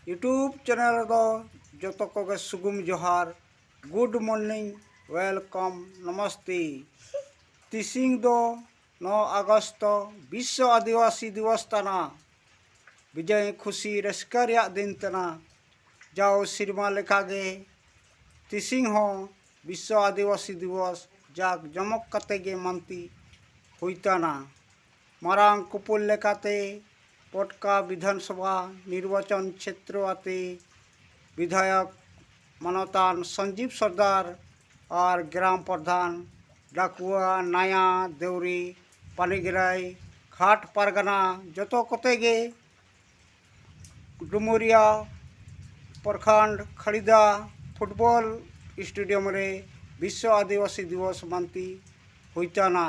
YouTube channel दो जो को सुगुम जोहार गुड मॉर्निंग वेलकम नमस्ते। तिसिंग दो 9 अगस्त विश्व आदिवासी दिवस तना विजय खुशी रस्का रिया दिन तना जाओ सिरमा लेखागे तिसिंग हो विश्व आदिवासी दिवस जाक जमक कते गे मानती हुईताना मारांग कुपुल लेकाते पटका विधानसभा निर्वाचन क्षेत्र आते विधायक मनोतान संजीव सरदार और ग्राम प्रधान डाकुआ नाया देवरी पानीगिराई घाट पारगाना जो कतेगे डुमरिया प्रखंड खड़ीदा फुटबॉल स्टेडियम रे विश्व आदिवासी दिवस मानती हुईताना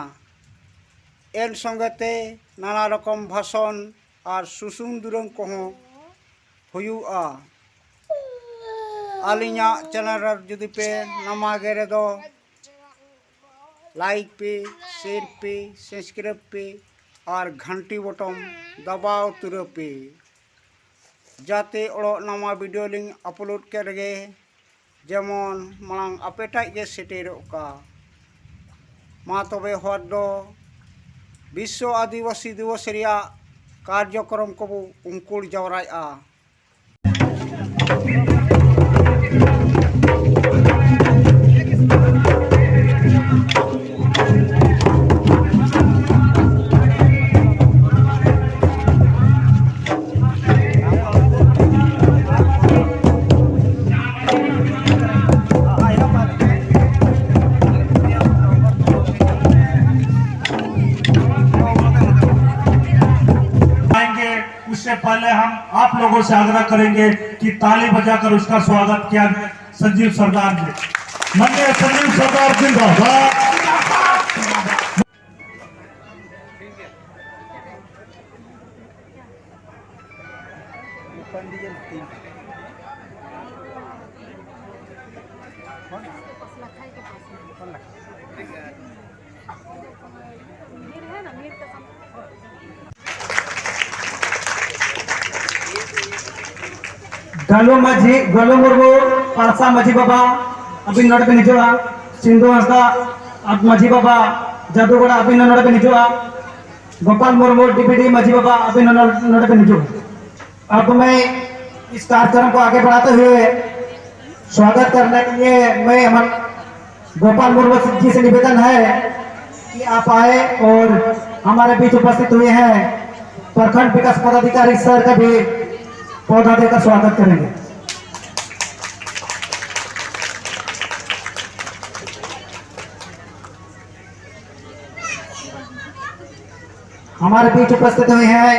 एन संगते नाना रकम भाषण और सुसुम दुरंग कहों हुआ आलिया चैनल जुदी पे नमा गेरे दो लाइक पे शेयर पे सब्सक्राइब पे और घंटी बटन दबाव तुर पे जाते ओड़ो नमा वीडियो लिंक अपलोड करगे जेमन मांग अपेटा के सेटेरोका मा तबे हर दो विश्व आदिवासी दिवस रिया कार्यक्रम को उनकुड़ जवराया उससे पहले हम आप लोगों से आग्रह करेंगे कि ताली बजाकर उसका स्वागत किया जाए। संजीव सरदार जी माननीय संजीव सरदार जिंदाबाद। गलो मुर्मू पारसा माझी बाबा अभी नोड़ पे निजोआ सिंधु हंसदा अब माझी बाबा जादूगढ़ा अभी नोड़ पे निजोआ गोपाल मुर्मू डिप्टी माझी बाबा अभी नोड़ पे निजोआ। अब मैं इस कार्यक्रम को आगे बढ़ाते हुए स्वागत करने के लिए मैं गोपाल मुर्मू जी से निवेदन है कि आप आए और हमारे बीच उपस्थित हुए हैं प्रखंड विकास पदाधिकारी सर का भी पौधा देकर स्वागत करेंगे। हमारे बीच उपस्थित हुए हैं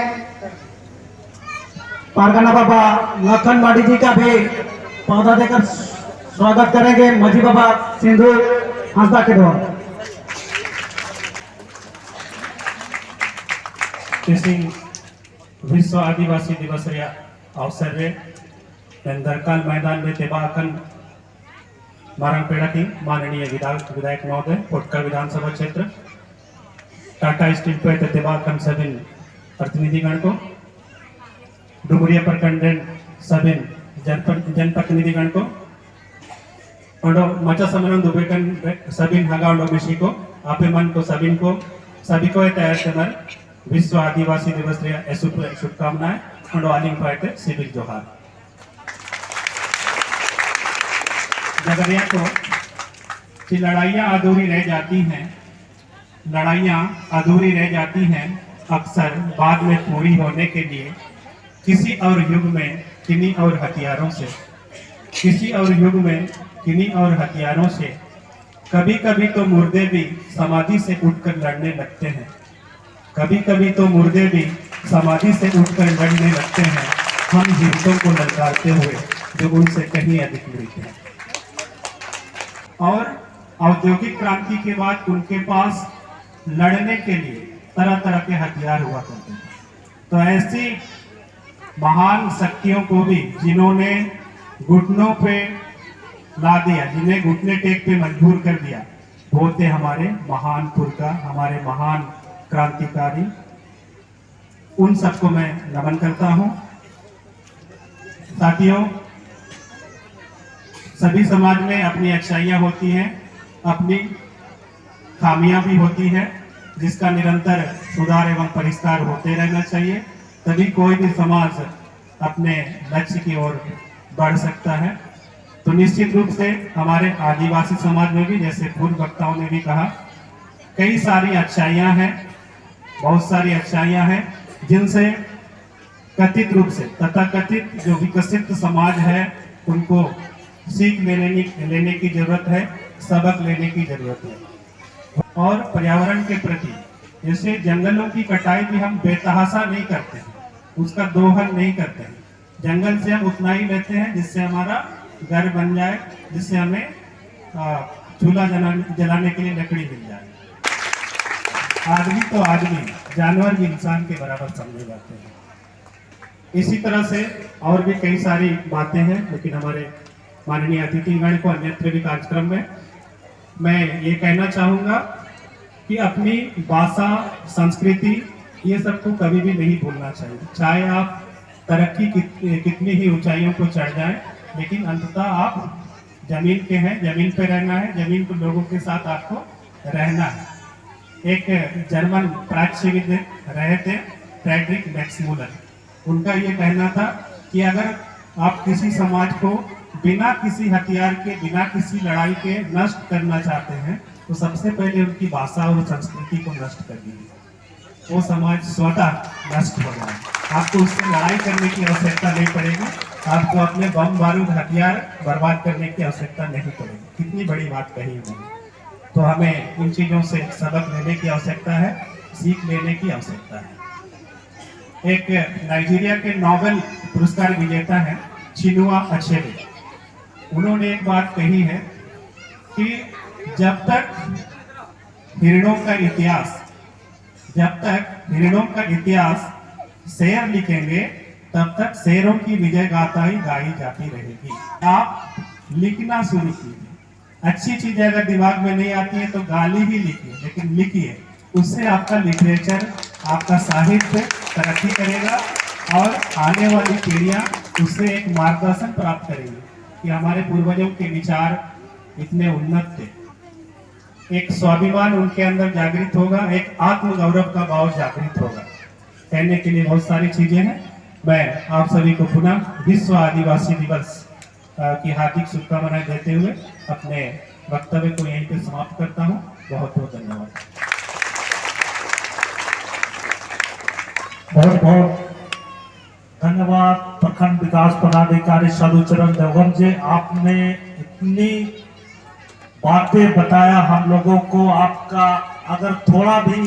पारगना बाबा लखन माडी जी का भी पौधा देकर स्वागत करेंगे मजी बाबा सिंधु हंसदा के द्वारा। विश्व आदिवासी दिवस अवसर रे दरकाल मैदान में तेबाकन मारंगपेड़ा की माननीय विधायक महोदय पोटका विधानसभा क्षेत्र टाटा स्टील पे तेबाकन सभी प्रतिनिधिगण को डुमरिया प्रखंड सभी जनप्रतिनिधिगण को मचा समरण दुबेकन सभी हगाओ मिशी को आपे मन को सभी को तैयार करना विश्व आदिवासी दिवस शुभकामनाएं और आलिंग पाते सिविल जोहार। जगरिया को कि लड़ाइयाँ अधूरी रह जाती हैं, लड़ाइयाँ अधूरी रह जाती हैं अक्सर बाद में पूरी होने के लिए किसी और युग में किन्हीं और हथियारों से, किसी और युग में किन्हीं और हथियारों से। कभी कभी तो मुर्दे भी समाधि से उठकर लड़ने लगते हैं, कभी कभी तो मुर्दे भी समाधि से उठकर लड़ने लगते हैं, हम जीवितों को ललकारते हुए जो उनसे कहीं अधिक मृत हैं। और औद्योगिक क्रांति के बाद उनके पास लड़ने के लिए तरह तरह के हथियार हुआ करते थे। तो ऐसी महान शक्तियों को भी जिन्होंने घुटनों पे ला दिया, जिन्हें घुटने टेक पे मजबूर कर दिया, वो थे हमारे महान पुरखा, हमारे महान क्रांतिकारी। उन सबको मैं नमन करता हूं। साथियों, सभी समाज में अपनी अच्छाइयाँ होती हैं, अपनी खामियां भी होती है, जिसका निरंतर सुधार एवं परिष्कार होते रहना चाहिए, तभी कोई भी समाज अपने लक्ष्य की ओर बढ़ सकता है। तो निश्चित रूप से हमारे आदिवासी समाज में भी, जैसे पूर्व वक्ताओं ने भी कहा, कई सारी अच्छाइयां हैं, बहुत सारी अच्छाइयां हैं, जिनसे कथित रूप से तथाकथित जो विकसित समाज है उनको सीख लेने की जरूरत है, सबक लेने की जरूरत है। और पर्यावरण के प्रति, जैसे जंगलों की कटाई भी हम बेतहाशा नहीं करते हैं, उसका दोहन नहीं करते हैं, जंगल से हम उतना ही लेते हैं जिससे हमारा घर बन जाए, जिससे हमें चूल्हा जलाने के लिए लकड़ी मिल जाए। आदमी तो आदमी, जानवर भी इंसान के बराबर समझे जाते हैं। इसी तरह से और भी कई सारी बातें हैं, लेकिन हमारे माननीय अतिथिगण को अन्यत्र भी कार्यक्रम में मैं ये कहना चाहूँगा कि अपनी भाषा, संस्कृति, ये सबको कभी भी नहीं भूलना चाहिए। चाहे आप तरक्की कितनी ही ऊंचाइयों को चढ़ जाएं, लेकिन अंततः आप जमीन के हैं, जमीन पे रहना है, जमीन के लोगों के साथ आपको रहना है। एक जर्मन प्राच्यविद रहे थे, फ्रेडरिक मैक्समूलर, उनका ये कहना था कि अगर आप किसी समाज को बिना किसी हथियार के, बिना किसी लड़ाई के नष्ट करना चाहते हैं, तो सबसे पहले उनकी भाषा और संस्कृति को नष्ट कर दीजिए। वो समाज स्वतः नष्ट हो जाए। आपको उससे लड़ाई करने की आवश्यकता नहीं पड़ेगी, आपको अपने बम बारूद हथियार बर्बाद करने की आवश्यकता नहीं पड़ेगी। कितनी बड़ी बात कही उन्होंने। तो हमें इन चीज़ों से सबक लेने की आवश्यकता है, सीख लेने की आवश्यकता है। एक नाइजीरिया के नोबेल पुरस्कार विजेता है चिनुआ अचेबे, उन्होंने एक बात कही है कि जब तक हिरणों का इतिहास शेर लिखेंगे, तब तक शेरों की विजय गाथा ही गाई जाती रहेगी। आप लिखना शुरू कीजिए। अच्छी चीजें अगर दिमाग में नहीं आती है तो गाली ही लिखिए, लेकिन लिखिए, उससे आपका लिटरेचर, आपका साहित्य तरक्की करेगा और आने वाली पीढ़ियां उससे एक मार्गदर्शन प्राप्त करेंगी कि हमारे पूर्वजों के विचार इतने उन्नत थे। एक स्वाभिमान उनके अंदर जागृत होगा, एक आत्मगौरव का भाव जागृत होगा। कहने के लिए बहुत सारी चीजें हैं। मैं आप सभी को पुनः विश्व आदिवासी दिवस की हार्दिक शुभकामनाएं देते हुए अपने वक्तव्य को यहीं पे समाप्त करता हूं। बहुत बहुत धन्यवाद। बहुत बहुत धन्यवाद प्रखंड विकास पदाधिकारी साधुचरण देवगम जी, आपने इतनी बातें बताया हम लोगों को। आपका अगर थोड़ा भी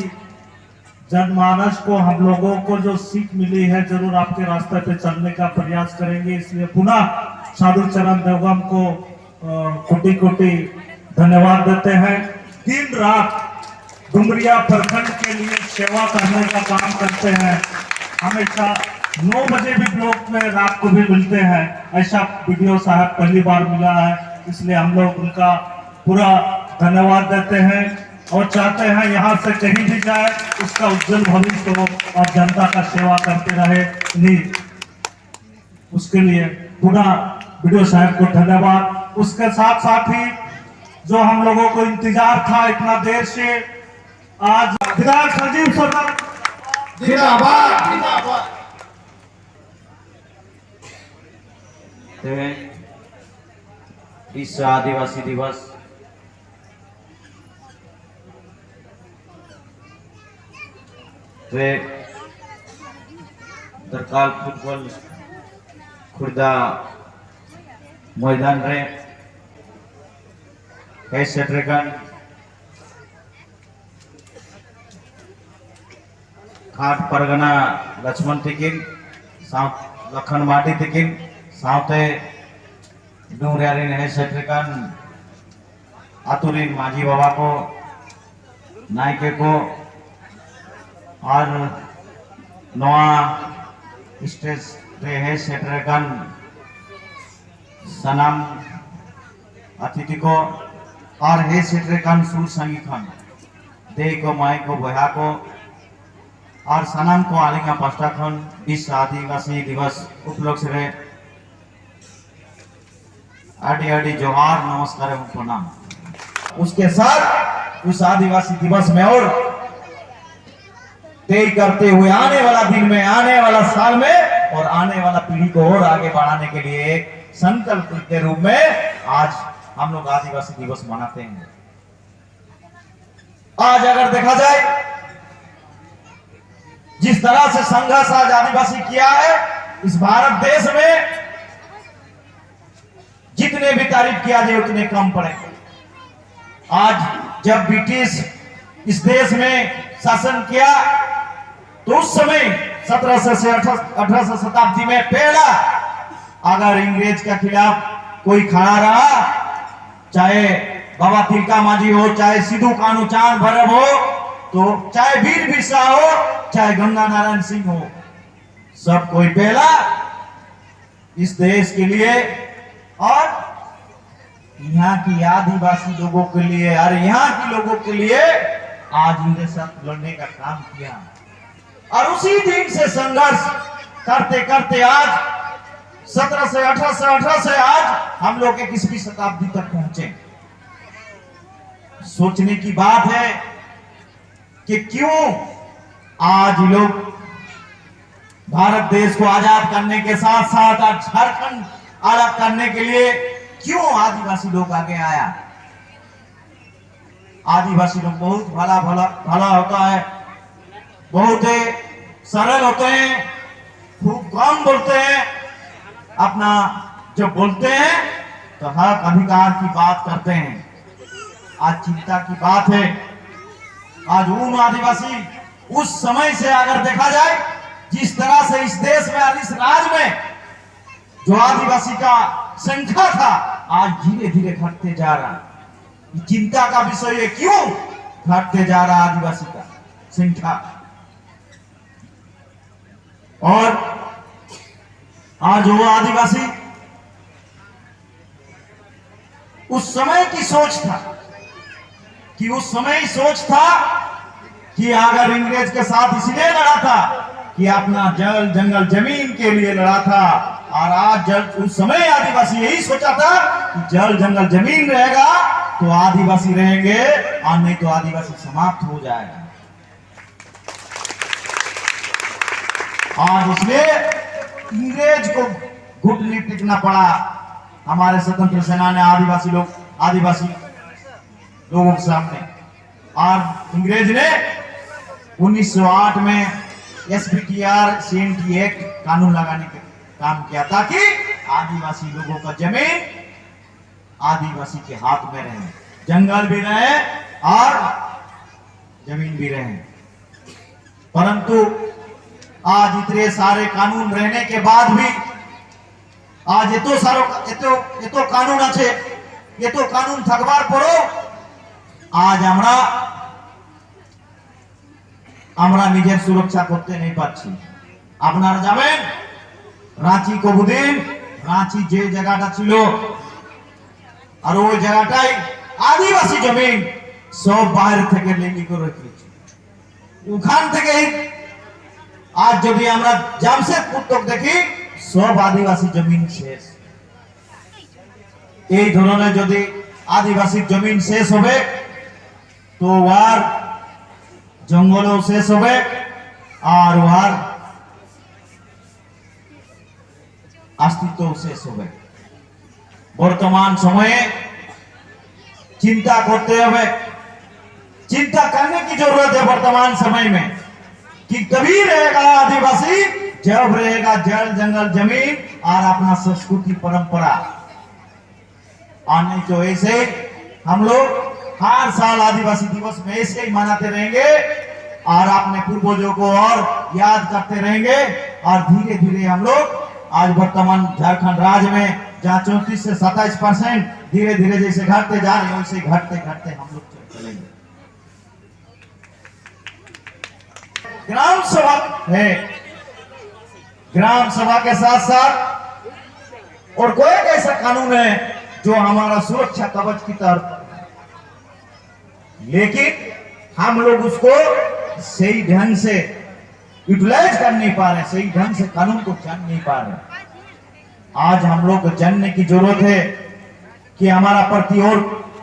जनमानस को, हम लोगों को जो सीख मिली है, जरूर आपके रास्ते पे चलने का प्रयास करेंगे। इसलिए पुनः साधुचरण देवगम को कोटि कोटि धन्यवाद देते हैं। दिन रात डुमरिया प्रखंड के लिए सेवा करने का काम करते हैं। हमेशा 9 बजे भी ब्लॉक में रात को भी मिलते हैं। ऐसा वीडियो साहब पहली बार मिला है, इसलिए हम लोग उनका पूरा धन्यवाद देते हैं और चाहते हैं यहाँ से कहीं भी जाए उसका उज्जवल भविष्य हो और जनता का सेवा करते रहे। नहीं, उसके लिए पुनः वीडियो साहब को धन्यवाद। उसके साथ साथ ही जो हम लोगों को इंतजार था इतना देर से, आज विधायक संजीव सरदार जिंदाबाद। विश्व आदिवासी दिवस दरकाल फुटबॉल खुर्दा मैदान रे है सेट्रेकन घाट परगना लक्ष्मण तिकिन साउथ लखन माटी तिकिन साउथे डूंगरियारिन है सेट्रेकन आतुरिन माझी बाबा को नायके को और नवा स्टेज रे है सेट्रेकन सनाम अतिथि को और हे सेट्रेकन सुर संगी खान दे को माई को बहा को और सनाम को आलिंगा पास्टा खन विश्व आदिवासी दिवस उपलक्ष्य रे आदि आदि जोहार, नमस्कार एवं प्रणाम। उसके साथ उस आदिवासी दिवस में और तय करते हुए आने वाला दिन में, आने वाला साल में और आने वाला पीढ़ी को और आगे बढ़ाने के लिए एक संकल्प के रूप में आज हम लोग आदिवासी दिवस मनाते हैं। आज अगर देखा जाए जिस तरह से संघर्ष आज आदिवासी किया है इस भारत देश में, जितने भी तारीफ किया जाए उतने कम पड़े। आज जब ब्रिटिश इस देश में शासन किया तो उस समय 1700 से 1800 शताब्दी में पहला अगर अंग्रेज के खिलाफ कोई खड़ा रहा, चाहे बाबा तिलका मांझी हो, चाहे सिद्धू कानू चांद भैरव हो, तो चाहे वीर बिरसा हो, चाहे गंगा नारायण सिंह हो, सब कोई पहला इस देश के लिए और यहाँ की आदिवासी लोगों के लिए और यहाँ के लोगों के लिए आज इनके साथ लड़ने का काम किया। और उसी दिन से संघर्ष करते करते आज 17 से 18 से आज हम लोग 21वीं शताब्दी तक पहुंचे। सोचने की बात है कि क्यों आज लोग भारत देश को आजाद करने के साथ साथ आज झारखंड अलग करने के लिए क्यों आदिवासी लोग आगे आया। आदिवासी लोग बहुत भला होता है, बहुत सरल होते हैं, खूब कम बोलते हैं, अपना जो बोलते हैं तो हक अधिकार की बात करते हैं। आज चिंता की बात है, आज उन आदिवासी उस समय से अगर देखा जाए जिस तरह से इस देश में और इस राज्य में जो आदिवासी का संख्या था आज धीरे धीरे घटते जा रहा। चिंता का विषय है क्यों घटते जा रहा आदिवासी का संख्या। और आज वो आदिवासी उस समय की सोच था कि उस समय सोच था कि अगर अंग्रेज के साथ इसलिए लड़ा था कि अपना जल जंगल जमीन के लिए लड़ा था, और आज उस समय आदिवासी यही सोचा था कि जल जंगल जमीन रहेगा तो आदिवासी रहेंगे और नहीं तो आदिवासी समाप्त हो जाएगा। आज इसलिए अंग्रेज को घुटने टिकना पड़ा। हमारे स्वतंत्र सेना ने आदिवासी लोगों के सामने, और अंग्रेज ने 1908 में SBTR CNT एक्ट कानून लगाने का काम किया ताकि आदिवासी लोगों का जमीन आदिवासी के हाथ में रहे, जंगल भी रहे और जमीन भी रहे। परंतु आज इतने सारे कानून रहने के बाद भी आज ये तो कानून আছে, ये तो कानून থাকবার পরও आज আমরা নিজের সুরক্ষা করতে नहीं পারছি। আপনারা যাবেন রাঁচি কবুদিন, রাঁচি যে জায়গাটা ছিল আর ওই জায়গাটাই আদিবাসী জমিন সব বাইরে থেকে লেলি করে রেখেছে। ওখান থেকে आज যদি আমরা জামশেদপুর তক দেখি সব আদিবাসী জমিন শেষ। এই ধরনের যদি আদিবাসী জমিন শেষ হবে তো আর জঙ্গলও শেষ হবে আর আর अस्तित्व शेष हो गए। वर्तमान समय चिंता करते हुए चिंता करने की जरूरत है वर्तमान समय में कि तभी रहेगा आदिवासी जब रहेगा जल जंगल जमीन और अपना संस्कृति परंपरा। और नहीं तो ऐसे हम लोग हर साल आदिवासी दिवस में ऐसे ही मनाते रहेंगे और अपने पूर्वजों को और याद करते रहेंगे और धीरे धीरे हम लोग आज वर्तमान झारखंड राज्य में जहां 34 से 27% धीरे धीरे जैसे घटते जा रहे हैं वैसे घटते घटते हम लोग चलेंगे। ग्राम सभा है, ग्राम सभा के साथ साथ और कोई एक ऐसा कानून है जो हमारा सुरक्षा कवच की तरह, लेकिन हम लोग उसको सही ढंग से यूटिलाइज कर नहीं पा रहे, सही ढंग से कानून को जान नहीं पा रहे। आज हम लोग को जानने की जरूरत है कि हमारा प्रति और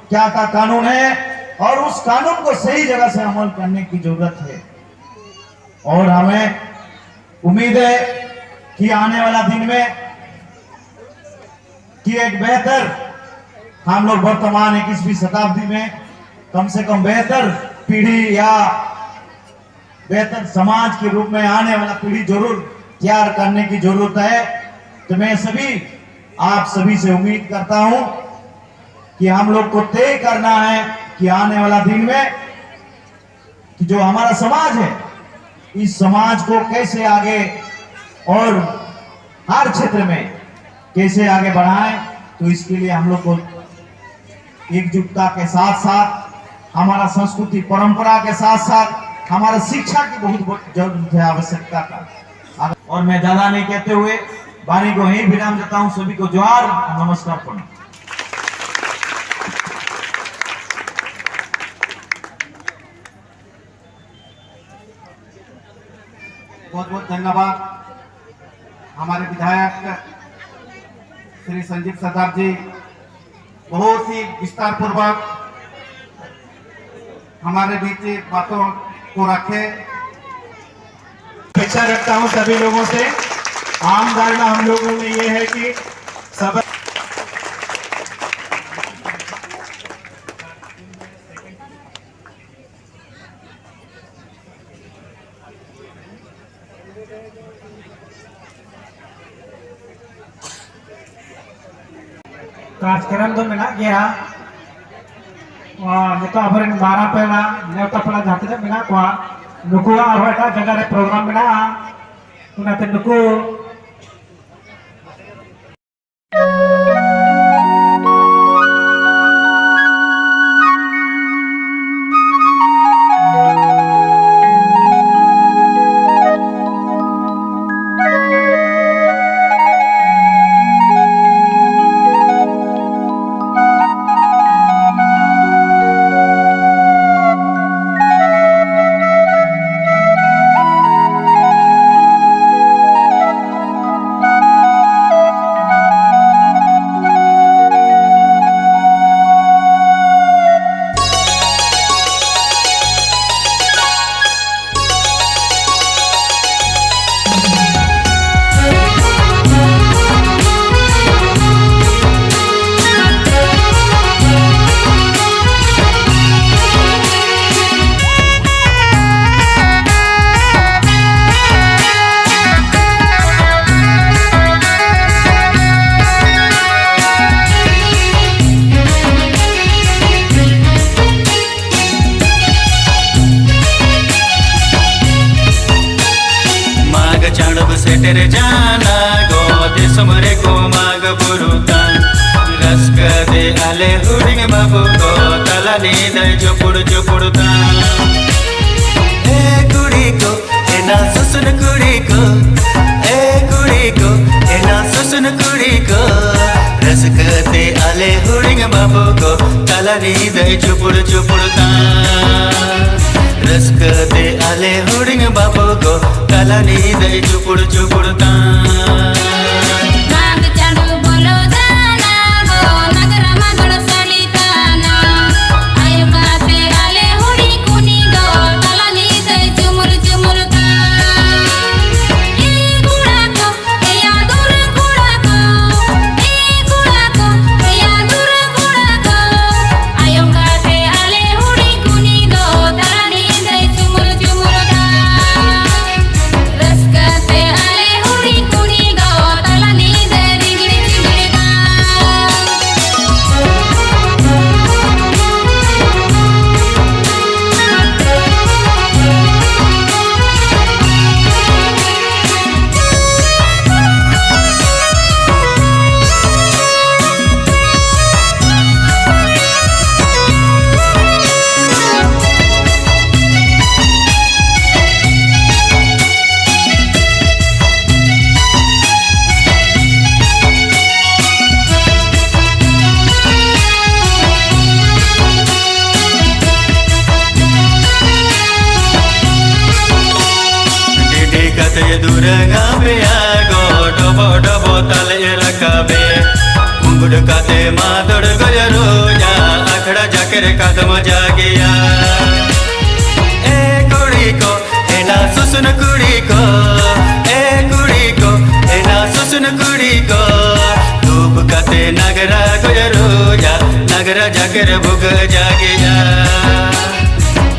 क्या का कानून है और उस कानून को सही जगह से अमल करने की जरूरत है। और हमें उम्मीद है कि आने वाला दिन में कि एक बेहतर हम लोग वर्तमान 21वीं शताब्दी में कम से कम बेहतर पीढ़ी या बेहतर समाज के रूप में आने वाला पीढ़ी जरूर तैयार करने की जरूरत है। तो मैं आप सभी से उम्मीद करता हूं कि हम लोग को तय करना है कि आने वाला दिन में कि जो हमारा समाज है इस समाज को कैसे आगे और हर क्षेत्र में कैसे आगे बढ़ाएं। तो इसके लिए हम लोग को एकजुटता के साथ साथ हमारा संस्कृति परंपरा के साथ साथ हमारा शिक्षा की बहुत जरूरत है, आवश्यकता का। और मैं ज्यादा नहीं कहते हुए वाणी को यही विराम देता हूं। सभी को जोहार, नमस्कार, प्रणाम। बहुत बहुत धन्यवाद हमारे विधायक श्री संजीव सरदार जी, बहुत ही विस्तार पूर्वक हमारे बीच बातों को रखे। अपेक्षा रखता हूं सभी लोगों से। आम धारणा हम लोगों में ये है कि सब कार्यक्रम तो मेना गया नितो अबरेन मारा पेला नेवता पेला जाते मेना को नुकुआ और एटा जगह रे प्रोग्राम मेना उनाते नुकु तेरे जाना गो दे समरे को माग पुरुता रस दे आले हुडिंग बाबू को तला नी दे चुपुड़ता ए कुड़ी को ए ना सुसन कुड़ी को ए कुड़ी को ए ना सुसन कुड़ी को रस दे आले हुडिंग बाबू को तला नी दे चुपुड़ता रस दे आले हुडिंग बाबू को तला नी दे चुपुड़ता डबो डबो तले रकाबे उंगड़ काते मादड़ जागर कदम जागिया ए कुड़ी को एना सुसुन कुड़ी को ए कुड़ी को एना सुसुन कुड़ी को धूप कते नगरा गोयरोया नगरा जागर भुग जागिया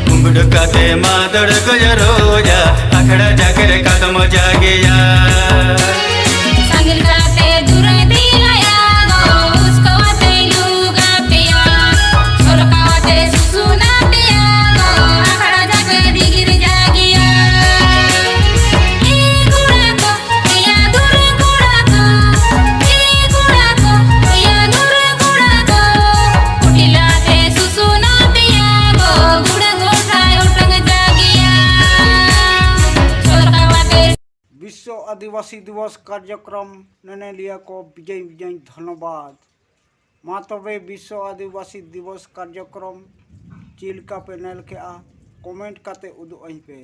कुंबड़ कते मादड़ गोयरोया अखड़ा जागर कदम जागिया विश्व आदिवासी दिवस कार्यक्रम नेने लिया को विजय विजय धन्यवाद मा तबे विश्व आदिवासी दिवस कार्यक्रम चिलका पे नेल के कमेंट काते उदु पे।